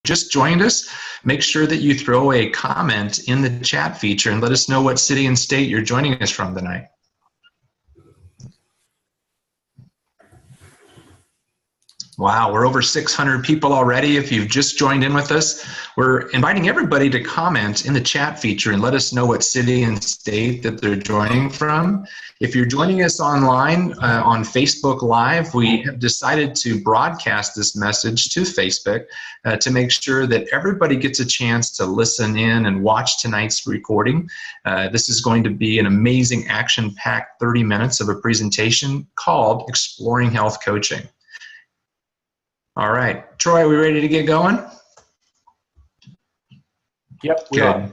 just joined us, make sure that you throw a comment in the chat feature and let us know what city and state you're joining us from tonight. Wow, we're over 600 people already. If you've just joined in with us, we're inviting everybody to comment in the chat feature and let us know what city and state that they're joining from. If you're joining us online on Facebook Live, we have decided to broadcast this message to Facebook to make sure that everybody gets a chance to listen in and watch tonight's recording. This is going to be an amazing action-packed 30 minutes of a presentation called Exploring Health Coaching. All right, Troy, are we ready to get going? Yep, we are.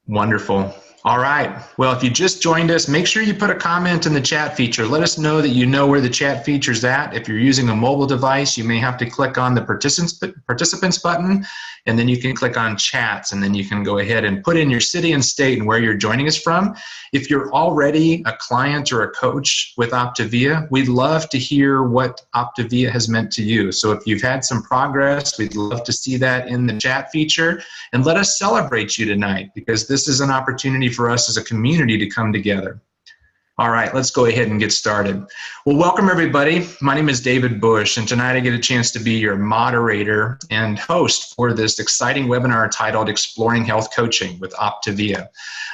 Wonderful. All right. Well, if you just joined us, make sure you put a comment in the chat feature. Let us know that you know where the chat feature's at. If you're using a mobile device, you may have to click on the participants button, and then you can click on chats, and then you can go ahead and put in your city and state and where you're joining us from. If you're already a client or a coach with Optavia, we'd love to hear what Optavia has meant to you. So if you've had some progress, we'd love to see that in the chat feature, and let us celebrate you tonight, because this is an opportunity for us as a community to come together. All right, let's go ahead and get started. Well, welcome everybody. My name is David Bush, and tonight I get a chance to be your moderator and host for this exciting webinar titled Exploring Health Coaching with Optavia.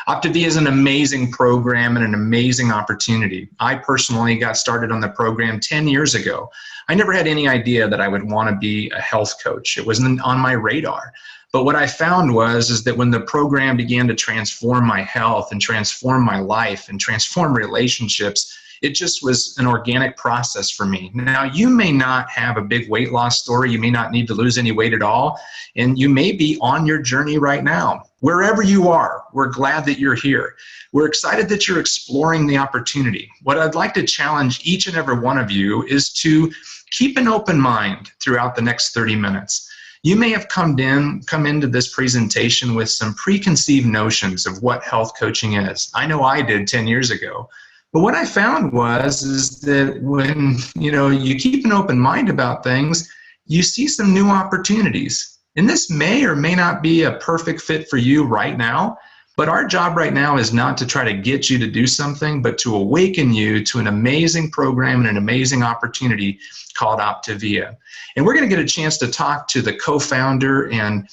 Optavia is an amazing program and an amazing opportunity. I personally got started on the program 10 years ago. I never had any idea that I would want to be a health coach. It wasn't on my radar. But what I found was that when the program began to transform my health and transform my life and transform relationships, it just was an organic process for me. Now, you may not have a big weight loss story. You may not need to lose any weight at all. And you may be on your journey right now. Wherever you are, we're glad that you're here. We're excited that you're exploring the opportunity. What I'd like to challenge each and every one of you is to keep an open mind throughout the next 30 minutes. You may have come into this presentation with some preconceived notions of what health coaching is. I know I did 10 years ago. But what I found is that when you keep an open mind about things, you see some new opportunities. And this may or may not be a perfect fit for you right now, but our job right now is not to try to get you to do something, but to awaken you to an amazing program and an amazing opportunity called Optavia. And we're going to get a chance to talk to the co-founder and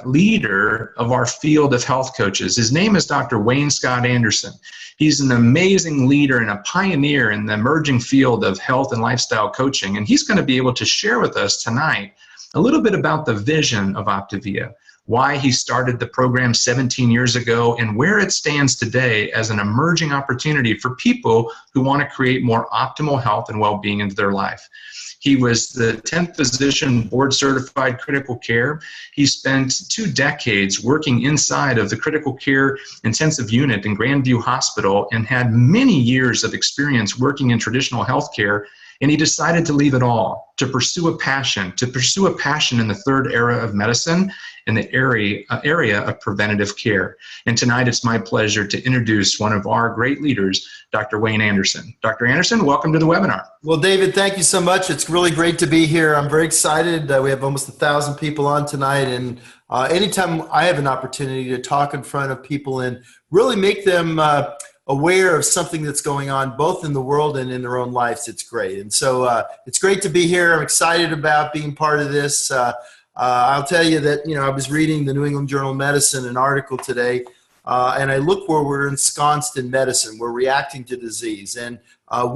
leader of our field of health coaches. His name is Dr. Wayne Scott Anderson. He's an amazing leader and a pioneer in the emerging field of health and lifestyle coaching. And he's going to be able to share with us tonight a little bit about the vision of Optavia, why he started the program 17 years ago, and where it stands today as an emerging opportunity for people who want to create more optimal health and well-being into their life. He was the 10th physician board-certified critical care. He spent 2 decades working inside of the critical care intensive unit in Grandview Hospital and had many years of experience working in traditional healthcare. And he decided to leave it all to pursue a passion in the third era of medicine, in the area of preventative care. And tonight it's my pleasure to introduce one of our great leaders, Dr. Wayne Anderson. Dr. Anderson, welcome to the webinar. Well, David, thank you so much. It's really great to be here. I'm very excited. We have almost 1,000 people on tonight. And anytime I have an opportunity to talk in front of people and really make them aware of something that's going on both in the world and in their own lives, it's great. And so it's great to be here. I'm excited about being part of this. I'll tell you that, I was reading the New England Journal of Medicine, an article today, and I look where we're ensconced in medicine. We're reacting to disease. And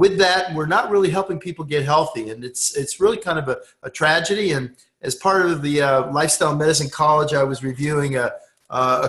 with that, we're not really helping people get healthy. And it's really kind of a tragedy. And as part of the Lifestyle Medicine College, I was reviewing a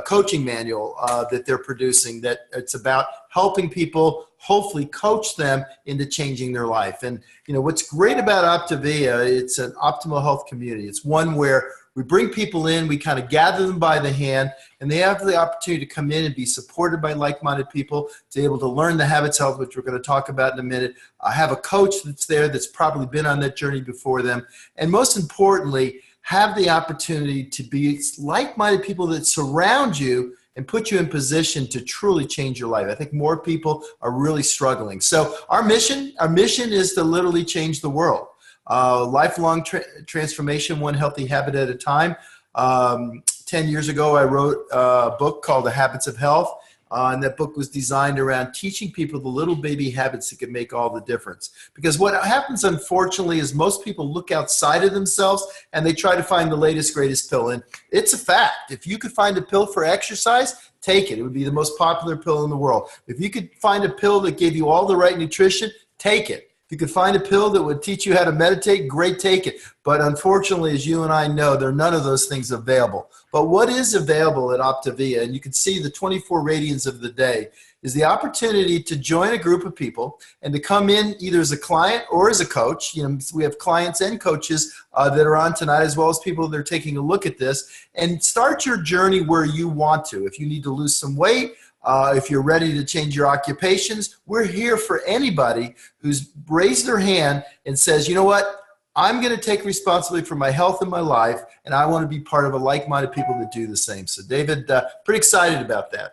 coaching manual that they're producing, that it's about helping people hopefully coach them into changing their life. And what's great about Optavia, it's an optimal health community. It's one where we bring people in, we kind of gather them by the hand, and they have the opportunity to come in and be supported by like-minded people, to be able to learn the habits health, which we're going to talk about in a minute. I have a coach that's there that's probably been on that journey before them. And most importantly, have the opportunity to be like-minded people that surround you and put you in position to truly change your life. I think more people are really struggling. So our mission is to literally change the world. Lifelong transformation, one healthy habit at a time. 10 years ago, I wrote a book called The Habits of Health. And that book was designed around teaching people the little baby habits that can make all the difference. Because what happens, unfortunately, is most people look outside of themselves and they try to find the latest, greatest pill. And it's a fact. If you could find a pill for exercise, take it. It would be the most popular pill in the world. If you could find a pill that gave you all the right nutrition, take it. If you could find a pill that would teach you how to meditate, great, take it. But unfortunately, as you and I know, there are none of those things available. But what is available at Optavia, and you can see the 24 radians of the day, is the opportunity to join a group of people and to come in either as a client or as a coach. You know, we have clients and coaches that are on tonight, as well as people that are taking a look at this, and start your journey where you want to. If you need to lose some weight, if you're ready to change your occupations, we're here for anybody who's raised their hand and says, you know what, I'm going to take responsibility for my health and my life, and I want to be part of a like-minded people that do the same. So David, pretty excited about that.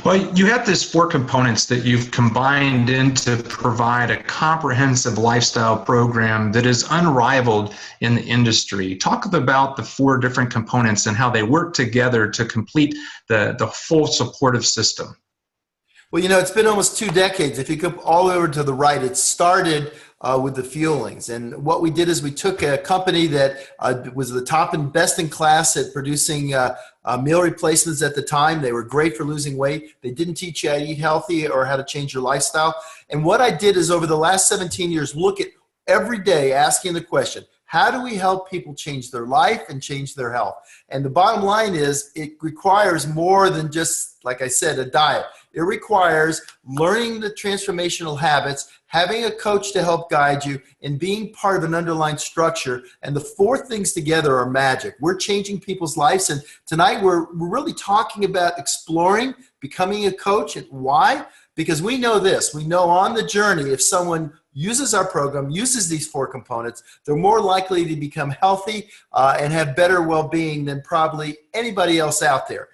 Well, you have these 4 components that you've combined in to provide a comprehensive lifestyle program that is unrivaled in the industry. Talk about the 4 different components and how they work together to complete the full supportive system. Well, you know, it's been almost 2 decades. If you go all the way over to the right, it started with the fuelings. And what we did is we took a company that was the top and best in class at producing meal replacements at the time. They were great for losing weight. They didn't teach you how to eat healthy or how to change your lifestyle. And what I did is over the last 17 years, look at every day asking the question, how do we help people change their life and change their health? And the bottom line is it requires more than just, like I said, a diet. It requires learning the transformational habits, having a coach to help guide you, and being part of an underlying structure. And the 4 things together are magic. We're changing people's lives. And tonight we're really talking about exploring, becoming a coach. And why? Because we know this. We know on the journey, if someone uses our program, uses these 4 components, they're more likely to become healthy and have better well-being than probably anybody else out there.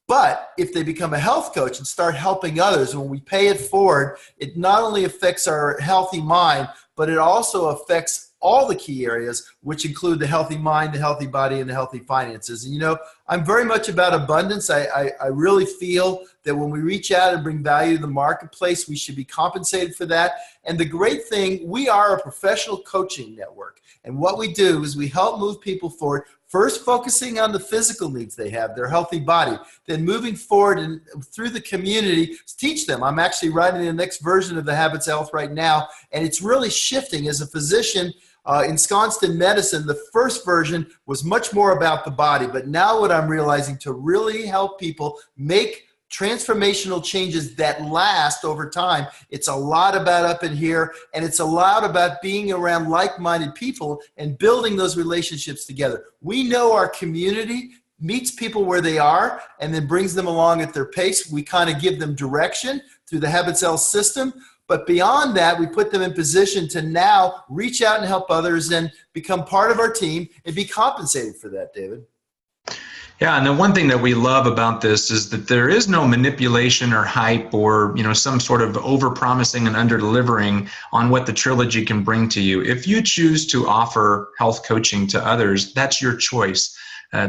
But if they become a health coach and start helping others, when we pay it forward, it not only affects our healthy mind, but it also affects all the key areas, which include the healthy mind, the healthy body, and the healthy finances. And, you know, I'm very much about abundance. I really feel that when we reach out and bring value to the marketplace, we should be compensated for that. And the great thing, we are a professional coaching network. And what we do is we help move people forward, first focusing on the physical needs they have, their healthy body, then moving forward and through the community, teach them. I'm actually writing the next version of the Habits of Health right now, and it's really shifting. As a physician ensconced in medicine, the first version was much more about the body, but now what I'm realizing, to really help people make transformational changes that last over time, it's a lot about up in here, and it's a lot about being around like-minded people and building those relationships together. We know our community meets people where they are and then brings them along at their pace. We kind of give them direction through the Habits Health system, but beyond that, we put them in position to now reach out and help others and become part of our team and be compensated for that, David. Yeah, and the one thing that we love about this is that there is no manipulation or hype or, you know, some sort of over-promising and under-delivering on what the Trilogy can bring to you. If you choose to offer health coaching to others, that's your choice.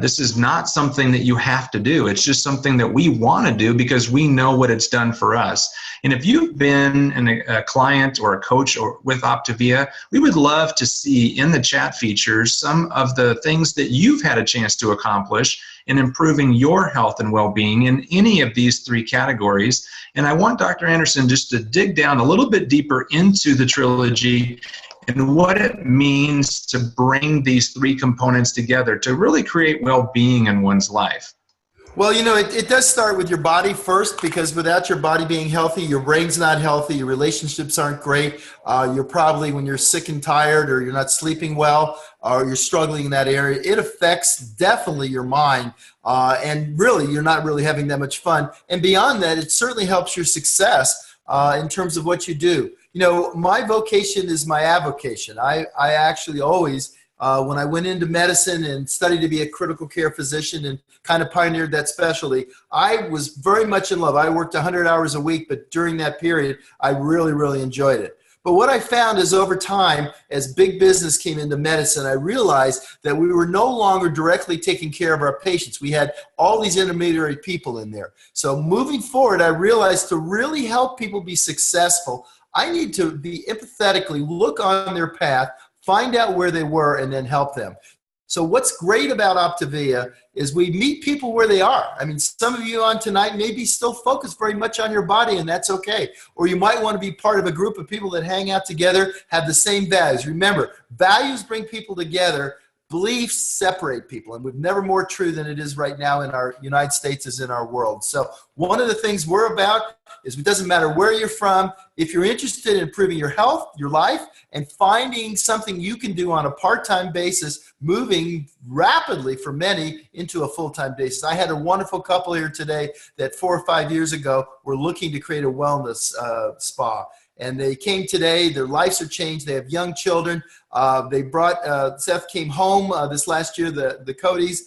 This is not something that you have to do. It's just something that we want to do because we know what it's done for us. And if you've been a client or a coach or with Optavia, we would love to see in the chat features some of the things that you've had a chance to accomplish in improving your health and well-being in any of these 3 categories. And I want Dr. Anderson just to dig down a little bit deeper into the Trilogy and what it means to bring these 3 components together to really create well-being in one's life. Well, you know, it does start with your body first, because without your body being healthy, your brain's not healthy, your relationships aren't great. You're probably, when you're sick and tired or you're not sleeping well or you're struggling in that area, it affects definitely your mind. And really, you're not really having that much fun. And beyond that, it certainly helps your success in terms of what you do. You know, my vocation is my avocation. I actually always, when I went into medicine and studied to be a critical care physician and kind of pioneered that specialty, I was very much in love. I worked 100 hours a week, but during that period, I really, really enjoyed it. But what I found is over time, as big business came into medicine, I realized that we were no longer directly taking care of our patients. We had all these intermediary people in there. So moving forward, I realized to really help people be successful, I need to be empathetically look on their path, find out where they were, and then help them. So what's great about Optavia is we meet people where they are. I mean, some of you on tonight may be still focused very much on your body, and that's okay. Or you might want to be part of a group of people that hang out together, have the same values. Remember, values bring people together. Beliefs separate people, and we've never more true than it is right now in our United States as in our world. So one of the things we're about is it doesn't matter where you're from. If you're interested in improving your health, your life, and finding something you can do on a part-time basis, moving rapidly for many into a full-time basis. I had a wonderful couple here today that 4 or 5 years ago were looking to create a wellness spa. And they came today, their lives are changed, they have young children. They brought, Seth came home this last year, the Codys,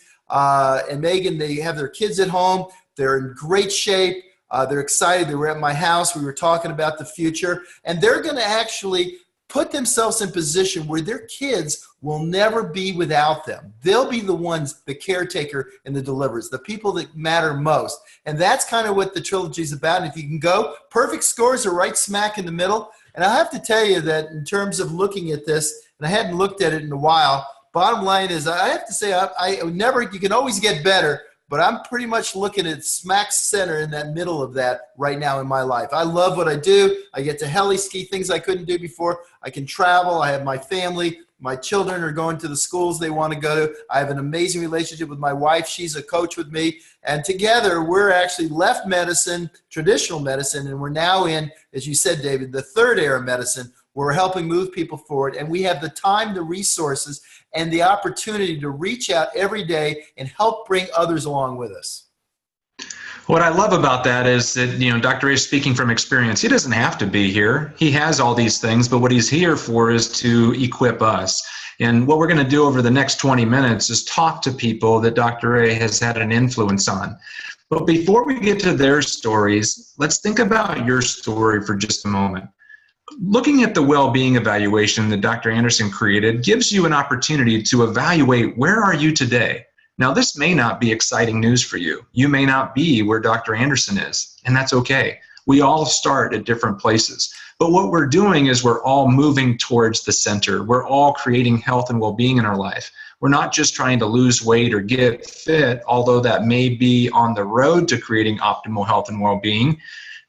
and Megan, they have their kids at home. They're in great shape. They're excited. They were at my house. We were talking about the future. And they're going to actually put themselves in position where their kids will never be without them. They'll be the ones, the caretaker and the deliverers, the people that matter most. And that's kind of what the Trilogy is about. And if you can go, perfect scores are right smack in the middle. And I have to tell you that in terms of looking at this, and I hadn't looked at it in a while, bottom line is I have to say I never, you can always get better, but I'm pretty much looking at smack center in that middle of that right now in my life. I love what I do. I get to heli ski, things I couldn't do before. I can travel. I have my family. My children are going to the schools they want to go to. I have an amazing relationship with my wife. She's a coach with me. And together, we're actually left medicine, traditional medicine, and we're now in, as you said, David, the third era of medicine, where we're helping move people forward. And we have the time, the resources, and the opportunity to reach out every day and help bring others along with us. What I love about that is that, Dr. A is speaking from experience. He doesn't have to be here. He has all these things, but what he's here for is to equip us. And what we're going to do over the next 20 minutes is talk to people that Dr. A has had an influence on. But before we get to their stories, let's think about your story for just a moment. Looking at the well-being evaluation that Dr. Anderson created gives you an opportunity to evaluate where are you today. Now, this may not be exciting news for you. You may not be where Dr. Anderson is, and that's okay. We all start at different places. But what we're doing is we're all moving towards the center. We're all creating health and well-being in our life. We're not just trying to lose weight or get fit, although that may be on the road to creating optimal health and well-being.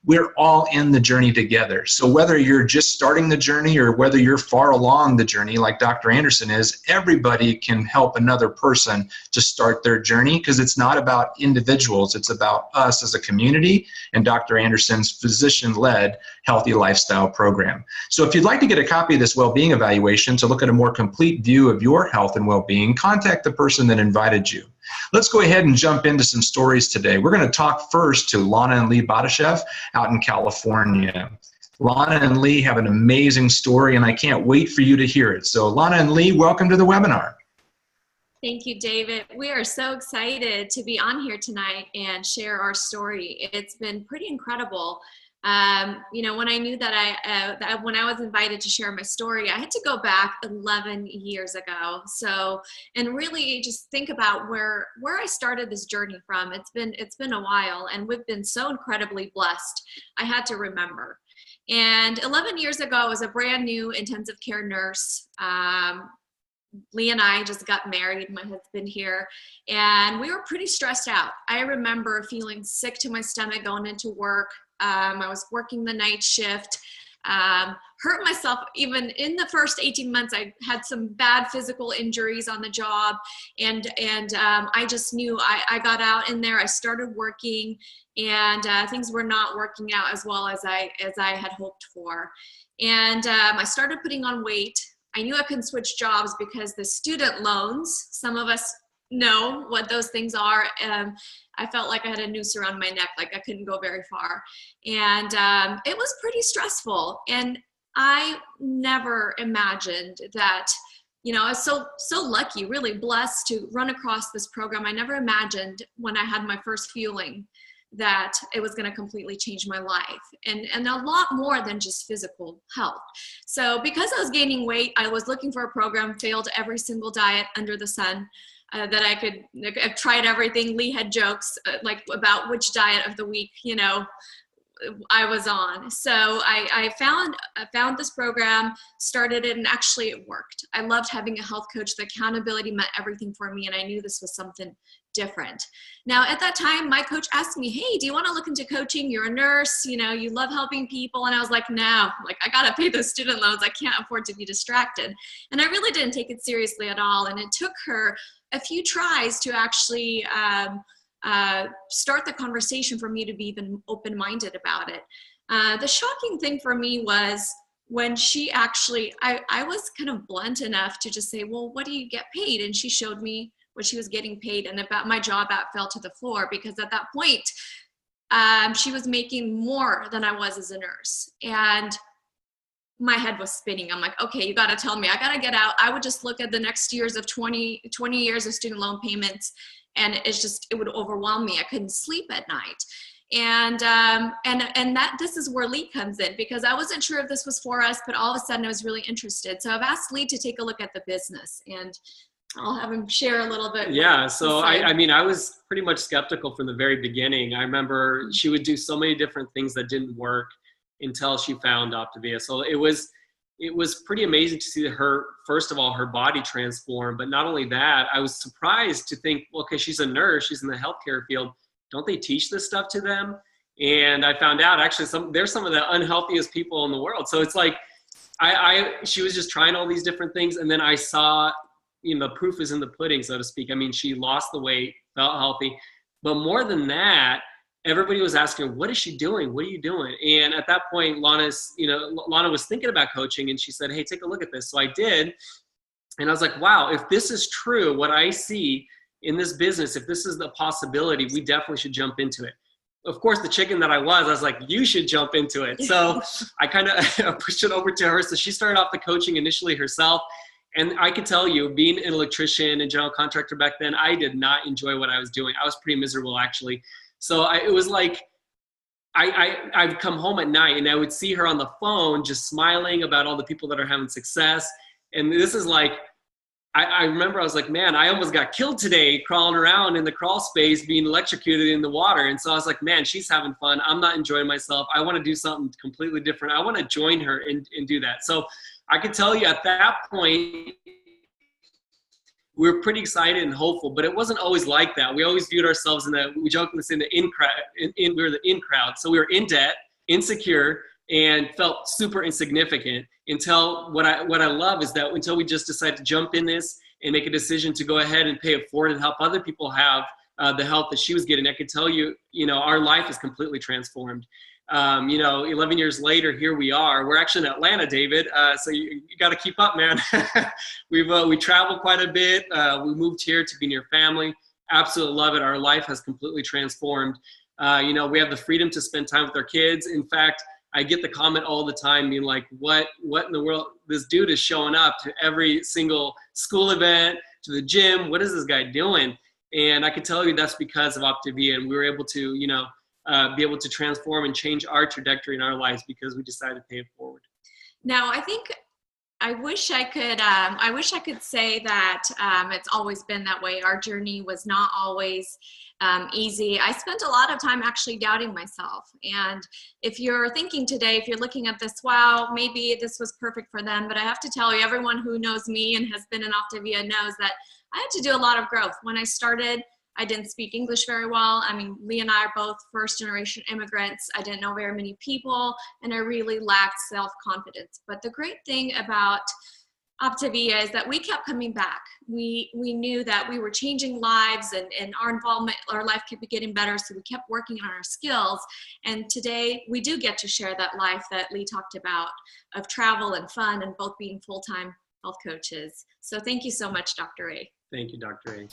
We're all in the journey together. So whether you're just starting the journey or whether you're far along the journey like Dr. Anderson is, everybody can help another person to start their journey, because it's not about individuals. It's about us as a community and Dr. Anderson's physician-led healthy lifestyle program. So if you'd like to get a copy of this well-being evaluation to look at a more complete view of your health and well-being, contact the person that invited you. Let's go ahead and jump into some stories today. We're going to talk first to Lana and Lee Badashev out in California. Lana and Lee have an amazing story, and I can't wait for you to hear it. So Lana and Lee, welcome to the webinar. Thank you, David. We are so excited to be on here tonight and share our story. It's been pretty incredible. When I knew that when I was invited to share my story, I had to go back 11 years ago. So, and really just think about where I started this journey from. It's been a while, and we've been so incredibly blessed. I had to remember. And 11 years ago, I was a brand new intensive care nurse. Lee and I just got married, my husband here, and we were pretty stressed out. I remember feeling sick to my stomach going into work. I was working the night shift, hurt myself. Even in the first 18 months, I had some bad physical injuries on the job, and I just knew I got out in there. I started working, and things were not working out as well as I had hoped for. And I started putting on weight. I knew I couldn't switch jobs because the student loans, some of us know what those things are. I felt like I had a noose around my neck, like I couldn't go very far. And it was pretty stressful. And I never imagined that, I was so lucky, really blessed to run across this program. I never imagined when I had my first fueling that it was going to completely change my life, and a lot more than just physical health. So because I was gaining weight, I was looking for a program, failed every single diet under the sun that I could. I've tried everything. Lee had jokes like about which diet of the week, I was on. So I found this program, started it, and actually it worked. I loved having a health coach. The accountability meant everything for me, and I knew this was something different. Now, at that time, my coach asked me, hey, do you want to look into coaching? You're a nurse, you love helping people. And I was like, no, I got to pay those student loans. I can't afford to be distracted. And I really didn't take it seriously at all. And it took her a few tries to actually start the conversation for me to be even open-minded about it. The shocking thing for me was when she actually, I was kind of blunt enough to just say, well, what do you get paid? And she showed me what she was getting paid, and about my job app fell to the floor, because at that point, she was making more than I was as a nurse. And my head was spinning. I'm like, okay, you got to tell me, I got to get out. I would just look at the next years of 20 years of student loan payments, and it would overwhelm me. I couldn't sleep at night. And that this is where Lee comes in, because I wasn't sure if this was for us, but all of a sudden I was really interested. So I've asked Lee to take a look at the business, and I'll have him share a little bit. Yeah, so I mean, I was pretty much skeptical from the very beginning. I remember she would do so many different things that didn't work until she found Optavia. So it was pretty amazing to see her, first of all, her body transform. But not only that, I was surprised to think, well, okay, she's a nurse, she's in the healthcare field. Don't they teach this stuff to them? And I found out actually they're some of the unhealthiest people in the world. So it's like, she was just trying all these different things. And then I saw, the proof is in the pudding, so to speak. I mean, she lost the weight, felt healthy. But more than that, everybody was asking her, what is she doing? What are you doing? And at that point, Lana was thinking about coaching, and she said, hey, take a look at this. So I did. And I was like, wow, if this is true, what I see in this business, if this is the possibility, we definitely should jump into it. Of course, the chicken that I was like, you should jump into it. So I kind of pushed it over to her. So she started off the coaching initially herself. And I can tell you, being an electrician and general contractor back then, I did not enjoy what I was doing. I was pretty miserable, actually. So it was like, I'd come home at night and I would see her on the phone just smiling about all the people that are having success. And this is like, I remember I was like, man, I almost got killed today crawling around in the crawl space being electrocuted in the water. And so I was like, man, she's having fun. I'm not enjoying myself. I want to do something completely different. I want to join her and do that. So I can tell you at that point, we were pretty excited and hopeful, but it wasn't always like that. We always viewed ourselves we jokingly say we were the in crowd. So we were in debt, insecure, and felt super insignificant until what I love is that until we just decided to jump in this and make a decision to go ahead and pay it forward and help other people have the help that she was getting. I could tell you, our life is completely transformed. 11 years later, here we are. We're actually in Atlanta, David. So you got to keep up, man. We traveled quite a bit. We moved here to be near family. Absolutely love it. Our life has completely transformed. We have the freedom to spend time with our kids. In fact, I get the comment all the time being like, what in the world? This dude is showing up to every single school event, to the gym. What is this guy doing? And I can tell you that's because of Optavia. And we were able to, be able to transform and change our trajectory in our lives because we decided to pay it forward. Now, I wish I could say that it's always been that way. Our journey was not always easy. I spent a lot of time actually doubting myself. And if you're thinking today, if you're looking at this, wow, maybe this was perfect for them. But I have to tell you, everyone who knows me and has been in Optavia knows that I had to do a lot of growth. When I started, I didn't speak English very well. I mean, Lee and I are both first-generation immigrants. I didn't know very many people, and I really lacked self-confidence. But the great thing about Optavia is that we kept coming back. We knew that we were changing lives, and our involvement, our life kept getting better, so we kept working on our skills. And today, we do get to share that life that Lee talked about of travel and fun and both being full-time health coaches. So thank you so much, Dr. A. Thank you, Dr. A.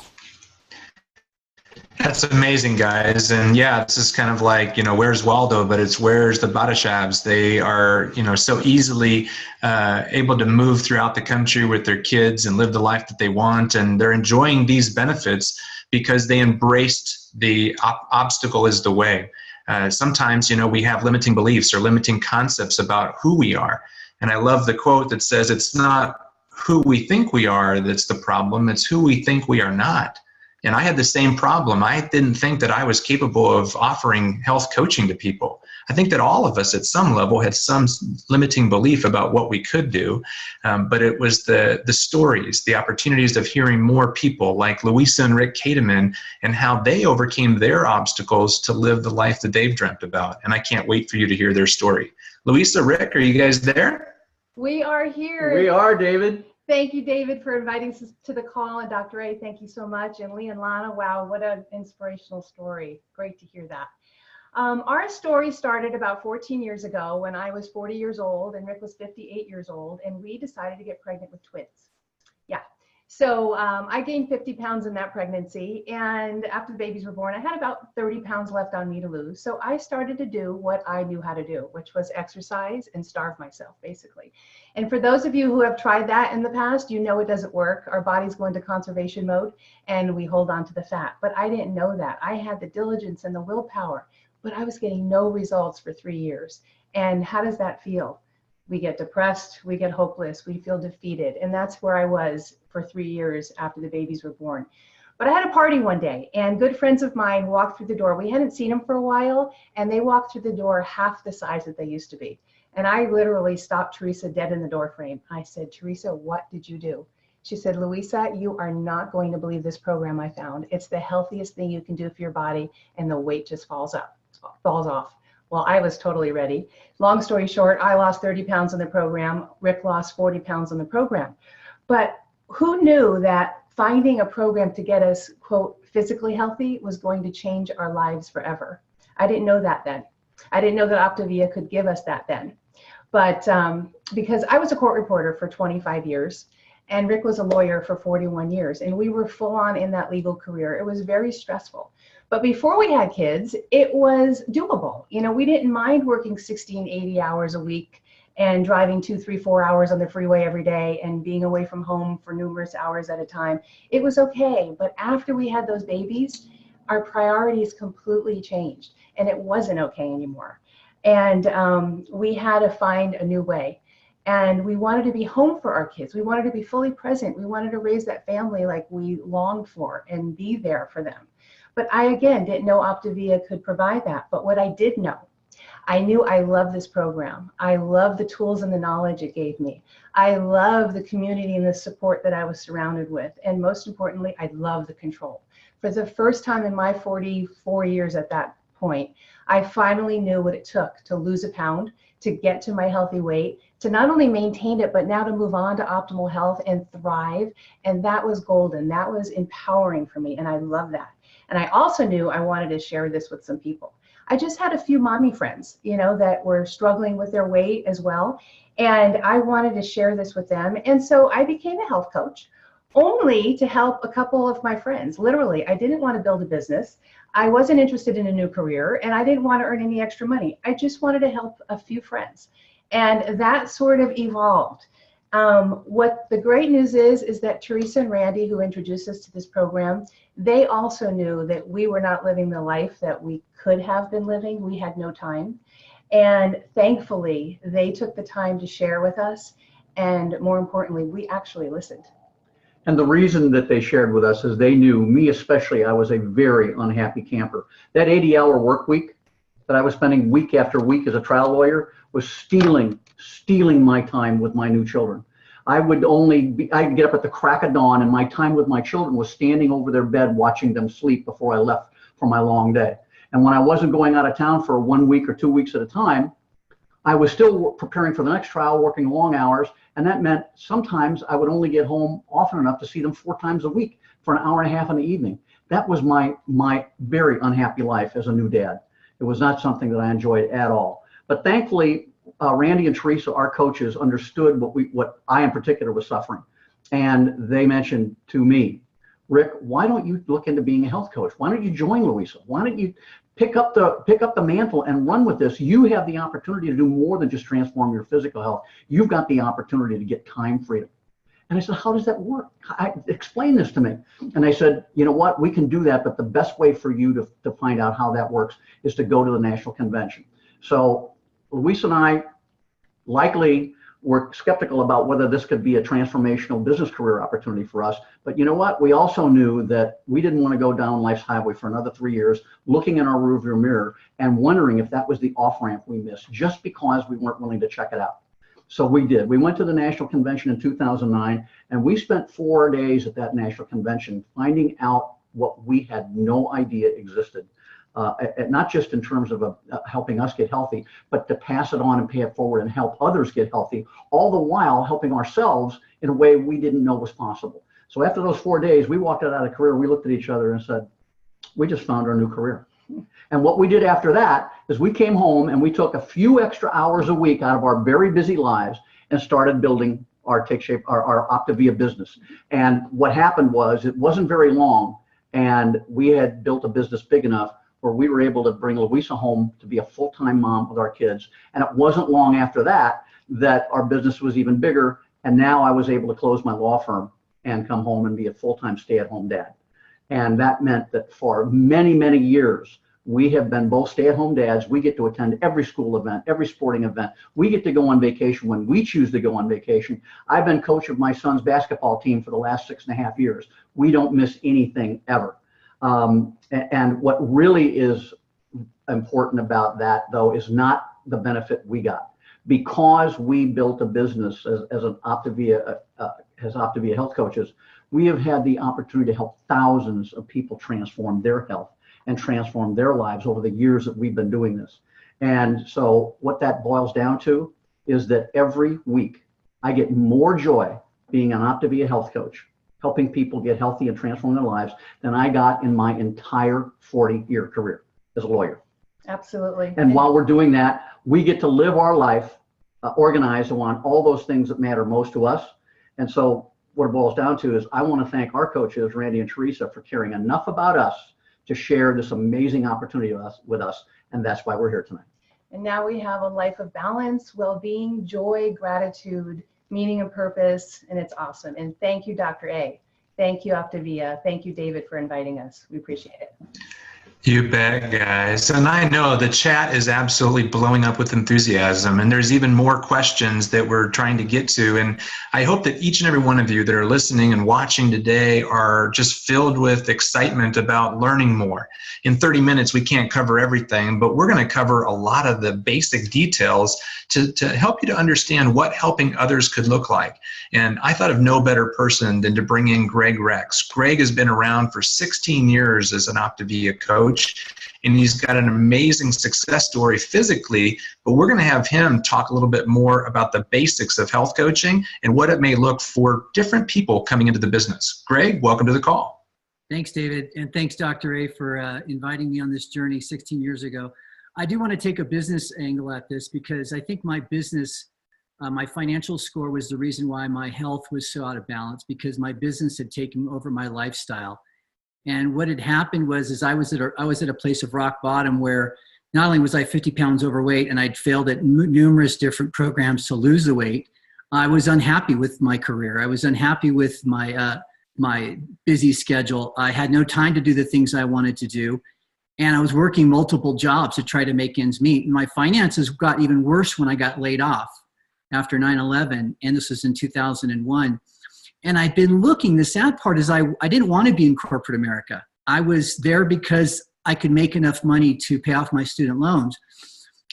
That's amazing, guys. And yeah, this is kind of like, where's Waldo, but it's where's the Badashabs. They are, so easily able to move throughout the country with their kids and live the life that they want. And they're enjoying these benefits because they embraced the obstacle is the way. Sometimes, we have limiting beliefs or limiting concepts about who we are. And I love the quote that says, it's not who we think we are that's the problem, it's who we think we are not. And I had the same problem. I didn't think that I was capable of offering health coaching to people. I think that all of us at some level had some limiting belief about what we could do, but it was the stories, the opportunities of hearing more people like Louisa and Rick Kateman and how they overcame their obstacles to live the life that they've dreamt about. And I can't wait for you to hear their story. Louisa, Rick, are you guys there? We are here. We are, David. Thank you, David, for inviting us to the call. And Dr. A, thank you so much. And Lee and Lana, wow, what an inspirational story. Great to hear that. Our story started about 14 years ago when I was 40 years old and Rick was 58 years old, and we decided to get pregnant with twins. Yeah. So I gained 50 pounds in that pregnancy, and after the babies were born, I had about 30 pounds left on me to lose. So I started to do what I knew how to do, which was exercise and starve myself, basically. And for those of you who have tried that in the past, you know it doesn't work. Our bodies go into conservation mode, and we hold on to the fat. But I didn't know that. I had the diligence and the willpower, but I was getting no results for 3 years. And how does that feel? We get depressed, we get hopeless, we feel defeated. And that's where I was for 3 years after the babies were born. But I had a party one day, and good friends of mine walked through the door. We hadn't seen them for a while, and they walked through the door half the size that they used to be. And I literally stopped Teresa dead in the door frame. I said, Teresa, what did you do? She said, Louisa, you are not going to believe this program I found. It's the healthiest thing you can do for your body, and the weight just falls off. Well, I was totally ready. Long story short, I lost 30 pounds in the program. Rick lost 40 pounds in the program. But who knew that finding a program to get us, quote, physically healthy was going to change our lives forever? I didn't know that then. I didn't know that Optavia could give us that then. But because I was a court reporter for 25 years, and Rick was a lawyer for 41 years, and we were full on in that legal career. It was very stressful. But before we had kids, it was doable. We didn't mind working 16, 80 hours a week and driving 2, 3, 4 hours on the freeway every day and being away from home for numerous hours at a time. It was okay. But after we had those babies, our priorities completely changed, and it wasn't okay anymore. And we had to find a new way. And we wanted to be home for our kids. We wanted to be fully present. We wanted to raise that family like we longed for and be there for them. But I, again, didn't know Optavia could provide that. But what I did know, I knew I loved this program. I loved the tools and the knowledge it gave me. I love the community and the support that I was surrounded with. And most importantly, I love the control. For the first time in my 44 years at that point, I finally knew what it took to lose a pound, to get to my healthy weight, to not only maintain it, but now to move on to optimal health and thrive. And that was golden. That was empowering for me. And I love that. And I also knew I wanted to share this with some people. I just had a few mommy friends, that were struggling with their weight as well. And I wanted to share this with them. And so I became a health coach only to help a couple of my friends. Literally, I didn't want to build a business. I wasn't interested in a new career, and I didn't want to earn any extra money. I just wanted to help a few friends. And that sort of evolved. What the great news is that Teresa and Randy, who introduced us to this program, they also knew that we were not living the life that we could have been living. We had no time. And thankfully, they took the time to share with us. And more importantly, we actually listened. And the reason that they shared with us is they knew, me especially, I was a very unhappy camper. That 80-hour work week that I was spending week after week as a trial lawyer was stealing my time with my new children. I'd get up at the crack of dawn, and my time with my children was standing over their bed watching them sleep before I left for my long day. And when I wasn't going out of town for 1 week or 2 weeks at a time, I was still preparing for the next trial, working long hours, and that meant sometimes I would only get home often enough to see them 4 times a week for an hour and a half in the evening. That was my very unhappy life as a new dad. It was not something that I enjoyed at all. But thankfully, Randy and Teresa, our coaches, understood what I in particular was suffering. And they mentioned to me, Rick, why don't you look into being a health coach? Why don't you join Louisa? Why don't you pick up the mantle and run with this? You have the opportunity to do more than just transform your physical health. You've got the opportunity to get time freedom. And I said, how does that work? Explain this to me. And they said, you know what, we can do that, but the best way for you to find out how that works is to go to the national convention. So Luis and I likely were skeptical about whether this could be a transformational business career opportunity for us. But you know what? We also knew that we didn't want to go down life's highway for another 3 years, looking in our rearview mirror and wondering if that was the off-ramp we missed, just because we weren't willing to check it out. So we did. We went to the national convention in 2009, and we spent 4 days at that national convention finding out what we had no idea existed. Not just in terms of helping us get healthy, but to pass it on and pay it forward and help others get healthy, all the while helping ourselves in a way we didn't know was possible. So after those 4 days, we walked out of the career, we looked at each other and said, we just found our new career. And what we did after that is we came home and we took a few extra hours a week out of our very busy lives and started building our Optavia business. And what happened was, it wasn't very long, and we had built a business big enough where we were able to bring Louisa home to be a full-time mom with our kids. And it wasn't long after that that our business was even bigger. And now I was able to close my law firm and come home and be a full-time stay-at-home dad. And that meant that for many, many years, we have been both stay-at-home dads. We get to attend every school event, every sporting event. We get to go on vacation when we choose to go on vacation. I've been coach of my son's basketball team for the last 6.5 years. We don't miss anything ever. And what really is important about that, though, is not the benefit we got. Because we built a business as an Optavia, as Optavia Health Coaches, we have had the opportunity to help thousands of people transform their health and transform their lives over the years that we've been doing this. And so what that boils down to is that every week I get more joy being an Optavia Health Coach, helping people get healthy and transform their lives, than I got in my entire 40-year career as a lawyer. Absolutely. And while we're doing that, we get to live our life organized around all those things that matter most to us. And so what it boils down to is, I want to thank our coaches, Randy and Teresa, for caring enough about us to share this amazing opportunity with us. And that's why we're here tonight. And now we have a life of balance, well-being, joy, gratitude, meaning and purpose, and it's awesome. And thank you, Dr. A. Thank you, Optavia. Thank you, David, for inviting us. We appreciate it. You bet, guys. And I know the chat is absolutely blowing up with enthusiasm, and there's even more questions that we're trying to get to. And I hope that each and every one of you that are listening and watching today are just filled with excitement about learning more. In 30 minutes, we can't cover everything, but we're going to cover a lot of the basic details to help you to understand what helping others could look like. And I thought of no better person than to bring in Greg Rex. Greg has been around for 16 years as an Optavia coach, and he's got an amazing success story physically, but we're going to have him talk a little bit more about the basics of health coaching and what it may look for different people coming into the business. Greg, welcome to the call. Thanks, David, and thanks, Dr. A, for inviting me on this journey 16 years ago. I do want to take a business angle at this, because I think my business, my financial score was the reason why my health was so out of balance, because my business had taken over my lifestyle. And what had happened was I was at a place of rock bottom where not only was I 50 pounds overweight and I'd failed at numerous different programs to lose the weight, I was unhappy with my career. I was unhappy with my busy schedule. I had no time to do the things I wanted to do. And I was working multiple jobs to try to make ends meet. And my finances got even worse when I got laid off after 9/11. And this was in 2001. And I'd been looking, the sad part is I didn't want to be in corporate America. I was there because I could make enough money to pay off my student loans.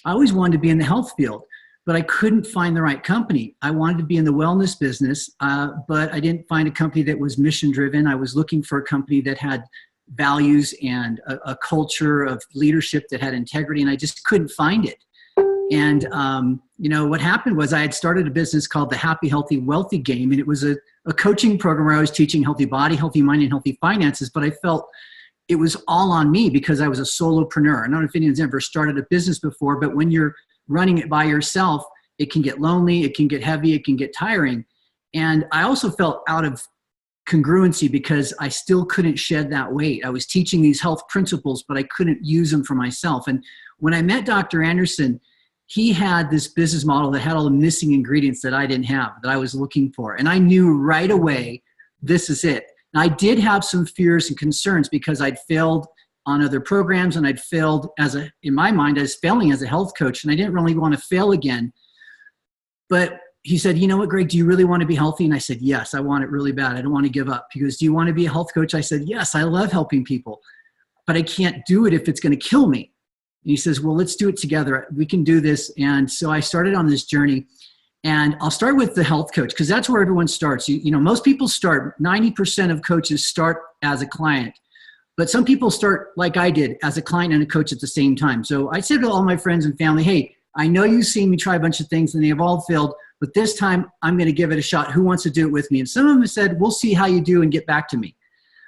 I always wanted to be in the health field, but I couldn't find the right company. I wanted to be in the wellness business, but I didn't find a company that was mission driven. I was looking for a company that had values and a culture of leadership that had integrity, and I just couldn't find it. And what happened was I had started a business called the Happy, Healthy, Wealthy Game, and it was a coaching program where I was teaching healthy body, healthy mind, and healthy finances, but I felt it was all on me because I was a solopreneur. I don't know if anyone's ever started a business before, but when you're running it by yourself, it can get lonely, it can get heavy, it can get tiring. And I also felt out of congruency because I still couldn't shed that weight. I was teaching these health principles, but I couldn't use them for myself. And when I met Dr. Anderson, he had this business model that had all the missing ingredients that I didn't have, that I was looking for. And I knew right away, this is it. And I did have some fears and concerns because I'd failed on other programs, and I'd failed in my mind, as failing as a health coach, and I didn't really want to fail again. But he said, you know what, Greg, do you really want to be healthy? And I said, yes, I want it really bad. I don't want to give up. He goes, do you want to be a health coach? I said, yes, I love helping people, but I can't do it if it's going to kill me. And he says, well, let's do it together. We can do this. And so I started on this journey, and I'll start with the health coach because that's where everyone starts. You know, most people start, 90% of coaches start as a client, but some people start like I did, as a client and a coach at the same time. So I said to all my friends and family, hey, I know you've seen me try a bunch of things and they have all failed, but this time I'm going to give it a shot. Who wants to do it with me? And some of them said, we'll see how you do and get back to me.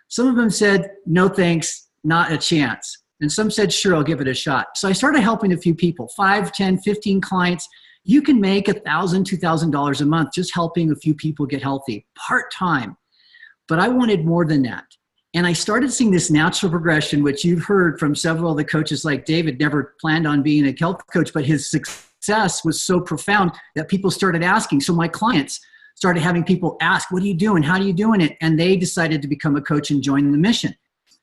Some of them said, no thanks, not a chance. And some said, sure, I'll give it a shot. So I started helping a few people, 5, 10, 15 clients. You can make $1,000, $2,000 a month just helping a few people get healthy, part-time. But I wanted more than that. And I started seeing this natural progression, which you've heard from several of the coaches like David, never planned on being a health coach, but his success was so profound that people started asking. So my clients started having people ask, what are you doing? How are you doing it? And they decided to become a coach and join the mission.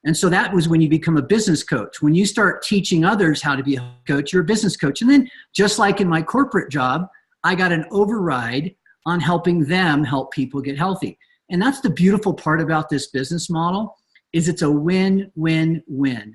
And so that was when you become a business coach. When you start teaching others how to be a coach, you're a business coach. And then just like in my corporate job, I got an override on helping them help people get healthy. And that's the beautiful part about this business model, is it's a win-win-win.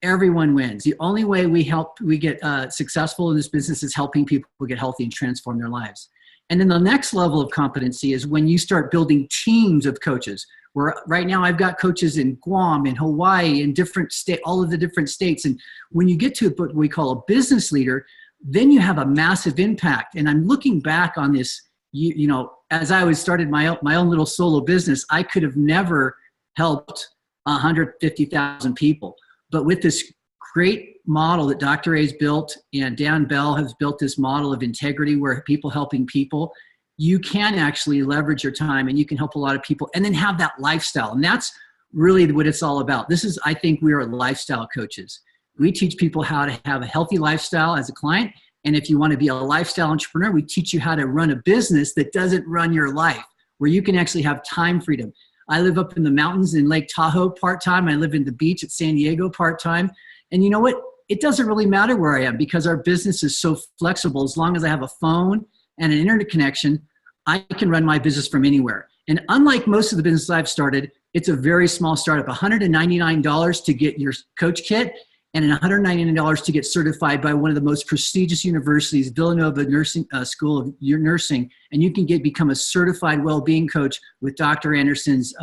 Everyone wins. The only way we get successful in this business is helping people get healthy and transform their lives. And then the next level of competency is when you start building teams of coaches. Where right now I've got coaches in Guam, in Hawaii, in different state, all of the different states. And when you get to what we call a business leader, then you have a massive impact. And I'm looking back on this, you know, as I started my own little solo business, I could have never helped 150,000 people. But with this great model that Dr. A's built and Dan Bell has built, this model of integrity where people helping people, you can actually leverage your time and you can help a lot of people and then have that lifestyle. And that's really what it's all about. I think we are lifestyle coaches. We teach people how to have a healthy lifestyle as a client. And if you want to be a lifestyle entrepreneur, we teach you how to run a business that doesn't run your life, where you can actually have time freedom. I live up in the mountains in Lake Tahoe part-time. I live in the beach at San Diego part-time. And you know what? It doesn't really matter where I am because our business is so flexible. As long as I have a phone and an internet connection, I can run my business from anywhere. And unlike most of the businesses I've started, it's a very small startup, $199 to get your coach kit and $199 to get certified by one of the most prestigious universities, Villanova Nursing School of Nursing. And you can become a certified well-being coach with Dr. Anderson's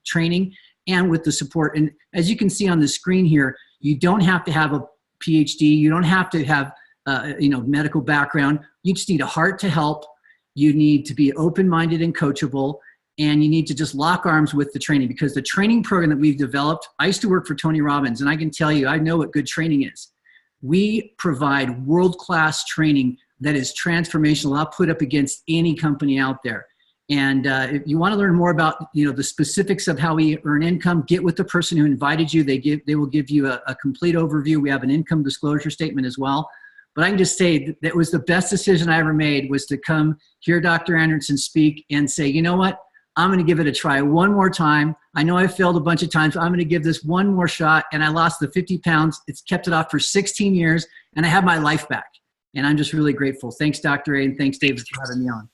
training and with the support. And as you can see on the screen here, you don't have to have a PhD. You don't have to have medical background. You just need a heart to help. You need to be open-minded and coachable, and you need to just lock arms with the training, because the training program that we've developed, I used to work for Tony Robbins, and I can tell you, I know what good training is. We provide world-class training that is transformational. I'll put up against any company out there. And if you want to learn more about the specifics of how we earn income, get with the person who invited you. They will give you a complete overview. We have an income disclosure statement as well. But I can just say that was the best decision I ever made, was to come hear Dr. Anderson speak and say, you know what, I'm going to give it a try one more time. I know I failed a bunch of times. I'm going to give this one more shot. And I lost the 50 pounds. It's kept it off for 16 years, and I have my life back. And I'm just really grateful. Thanks, Dr. A, and thanks, David, for having me on.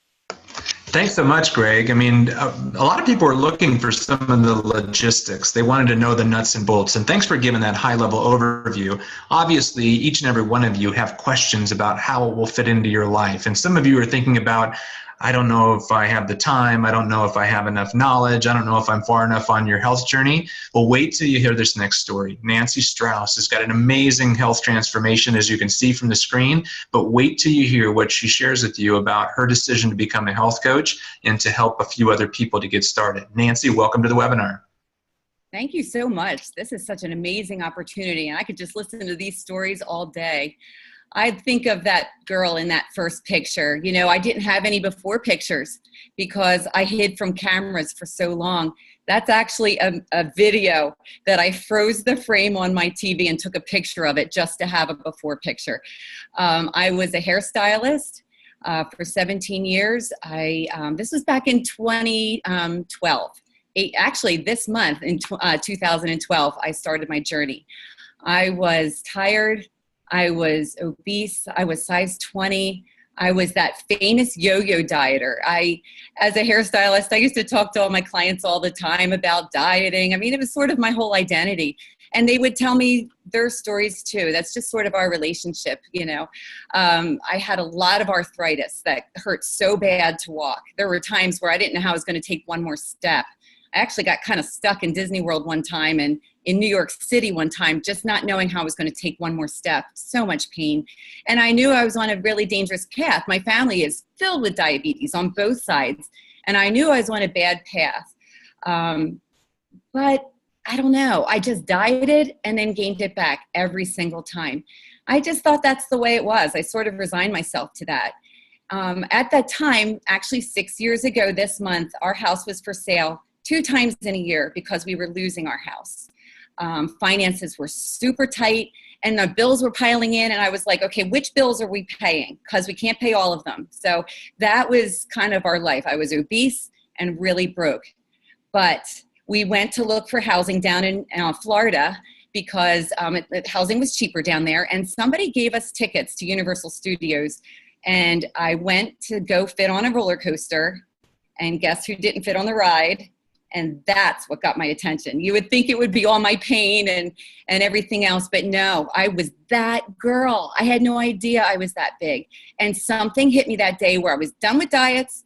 Thanks so much, Greg. I mean, a lot of people are looking for some of the logistics. They wanted to know the nuts and bolts. And thanks for giving that high-level overview. Obviously, each and every one of you have questions about how it will fit into your life. And some of you are thinking about, I don't know if I have the time. I don't know if I have enough knowledge. I don't know if I'm far enough on your health journey. Well, wait till you hear this next story. Nancy Strauss has got an amazing health transformation, as you can see from the screen, but wait till you hear what she shares with you about her decision to become a health coach and to help a few other people to get started. Nancy, welcome to the webinar. Thank you so much. This is such an amazing opportunity, and I could just listen to these stories all day. I think of that girl in that first picture. You know, I didn't have any before pictures because I hid from cameras for so long. That's actually a video that I froze the frame on my TV and took a picture of it just to have a before picture. I was a hairstylist for 17 years. This was back in 2012. Actually, this month in 2012, I started my journey. I was tired. I was obese. I was size 20. I was that famous yo-yo dieter. As a hairstylist, I used to talk to all my clients all the time about dieting. I mean, it was sort of my whole identity. And they would tell me their stories too. That's just sort of our relationship, you know. I had a lot of arthritis that hurt so bad to walk. There were times where I didn't know how I was going to take one more step. I actually got kind of stuck in Disney World one time and in New York City one time, just not knowing how I was going to take one more step. So much pain. And I knew I was on a really dangerous path. My family is filled with diabetes on both sides. And I knew I was on a bad path. But I don't know. I just dieted and then gained it back every single time. I just thought that's the way it was. I sort of resigned myself to that. At that time, actually 6 years ago this month, our house was for sale 2 times in a year because we were losing our house. Finances were super tight and the bills were piling in. And I was like, okay, which bills are we paying? Because we can't pay all of them. So that was kind of our life. I was obese and really broke. But we went to look for housing down in Florida because housing was cheaper down there. And somebody gave us tickets to Universal Studios. And I went to go fit on a roller coaster. And guess who didn't fit on the ride? And that's what got my attention. You would think it would be all my pain and everything else, but no, I was that girl. I had no idea I was that big. And something hit me that day where I was done with diets,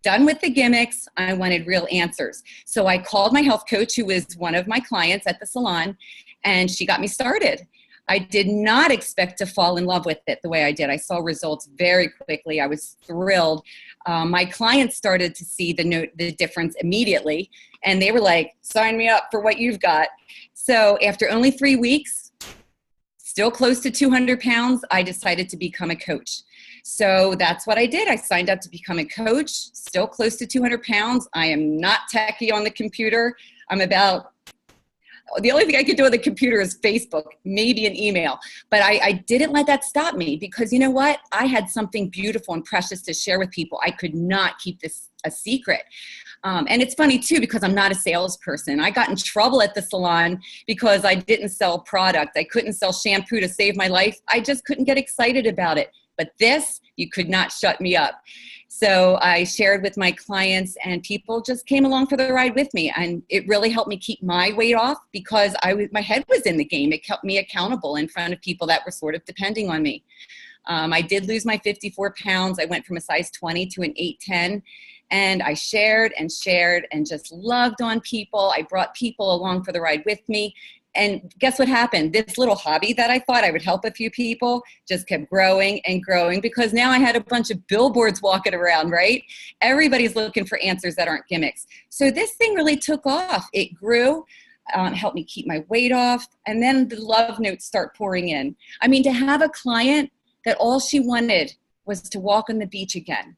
done with the gimmicks. I wanted real answers. So I called my health coach, who was one of my clients at the salon, and she got me started. I did not expect to fall in love with it the way I did. I saw results very quickly. I was thrilled. My clients started to see the difference immediately, and they were like, sign me up for what you've got. So after only 3 weeks, still close to 200 pounds, I decided to become a coach. So that's what I did. I signed up to become a coach, still close to 200 pounds. I am not techie on the computer. The only thing I could do on the computer is Facebook, maybe an email. But I didn't let that stop me because you know what? I had something beautiful and precious to share with people. I could not keep this a secret. And it's funny too, because I'm not a salesperson. I got in trouble at the salon because I didn't sell product. I couldn't sell shampoo to save my life. I just couldn't get excited about it. But this, you could not shut me up. So I shared with my clients and people just came along for the ride with me. And it really helped me keep my weight off because my head was in the game. It kept me accountable in front of people that were sort of depending on me. I did lose my 54 pounds. I went from a size 20 to an 8'10". And I shared and just loved on people. I brought people along for the ride with me. And guess what happened? This little hobby that I thought I would help a few people just kept growing and growing because now I had a bunch of billboards walking around, right? Everybody's looking for answers that aren't gimmicks. So this thing really took off. It grew, helped me keep my weight off. And then the love notes start pouring in. I mean, to have a client that all she wanted was to walk on the beach again.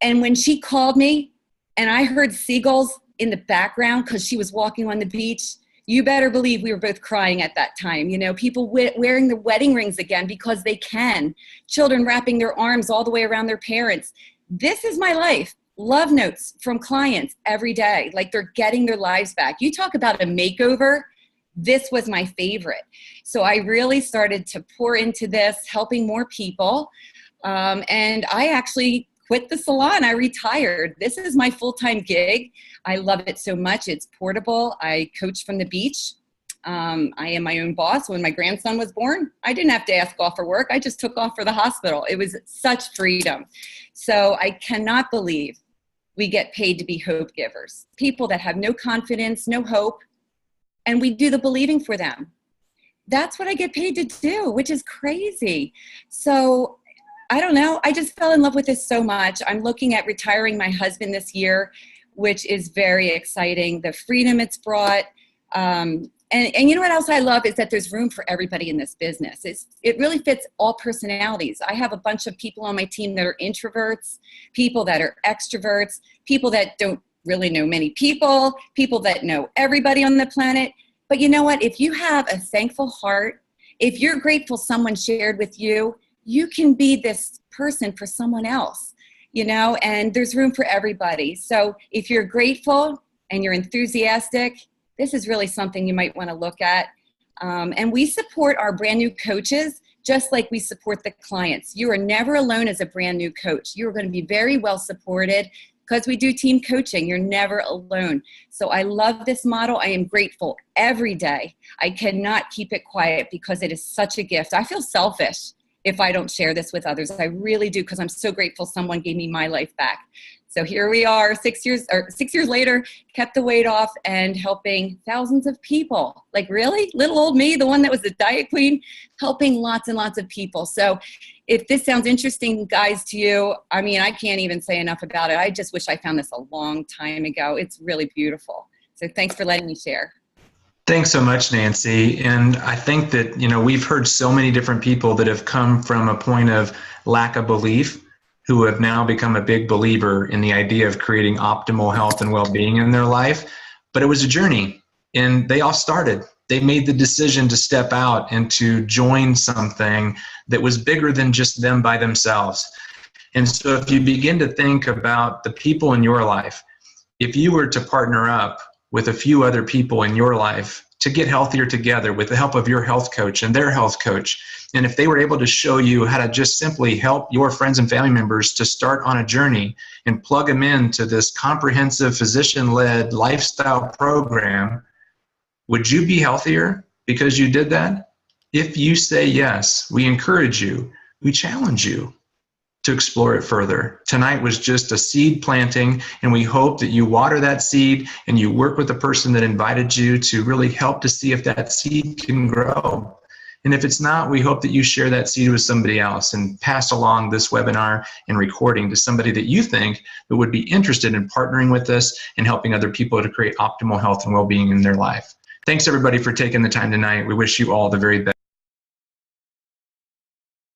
And when she called me and I heard seagulls in the background because she was walking on the beach, you better believe we were both crying at that time. You know, people wearing the wedding rings again because they can. Children wrapping their arms all the way around their parents. This is my life. Love notes from clients every day. Like they're getting their lives back. You talk about a makeover. This was my favorite. So I really started to pour into this, helping more people. And I actually quit the salon. I retired. This is my full-time gig. I love it so much. It's portable. I coach from the beach. I am my own boss. When my grandson was born, I didn't have to ask off for work. I just took off for the hospital. It was such freedom. So I cannot believe we get paid to be hope givers. People that have no confidence, no hope, and we do the believing for them. That's what I get paid to do, which is crazy. So I don't know. I just fell in love with this so much. I'm looking at retiring my husband this year, which is very exciting. The freedom it's brought, And you know what else I love is that there's room for everybody in this business. It really fits all personalities. I have a bunch of people on my team that are introverts, people that are extroverts, people that don't really know many people, people that know everybody on the planet. But you know what? If you have a thankful heart, if you're grateful someone shared with you, you can be this person for someone else, you know, and there's room for everybody. So if you're grateful and you're enthusiastic, this is really something you might want to look at. And we support our brand new coaches just like we support the clients. You are never alone as a brand new coach. You are going to be very well supported because we do team coaching. You're never alone. So I love this model. I am grateful every day. I cannot keep it quiet because it is such a gift. I feel selfish if I don't share this with others. I really do, because I'm so grateful someone gave me my life back. So here we are, 6 years later, kept the weight off and helping thousands of people. Like, really? Little old me, the one that was the diet queen, helping lots and lots of people. So if this sounds interesting, guys, to you, I mean, I can't even say enough about it. I just wish I found this a long time ago. It's really beautiful. So thanks for letting me share. Thanks so much, Nancy. And I think that, you know, we've heard so many different people that have come from a point of lack of belief who have now become a big believer in the idea of creating optimal health and well-being in their life. But it was a journey, and they all started. They made the decision to step out and to join something that was bigger than just them by themselves. And so if you begin to think about the people in your life, if you were to partner up with a few other people in your life to get healthier together with the help of your health coach and their health coach, and if they were able to show you how to just simply help your friends and family members to start on a journey and plug them into this comprehensive physician-led lifestyle program, would you be healthier because you did that? If you say yes, we encourage you, we challenge you to explore it further. Tonight was just a seed planting, and we hope that you water that seed and you work with the person that invited you to really help to see if that seed can grow. And if it's not, we hope that you share that seed with somebody else and pass along this webinar and recording to somebody that you think that would be interested in partnering with us and helping other people to create optimal health and well-being in their life. Thanks everybody for taking the time tonight. We wish you all the very best.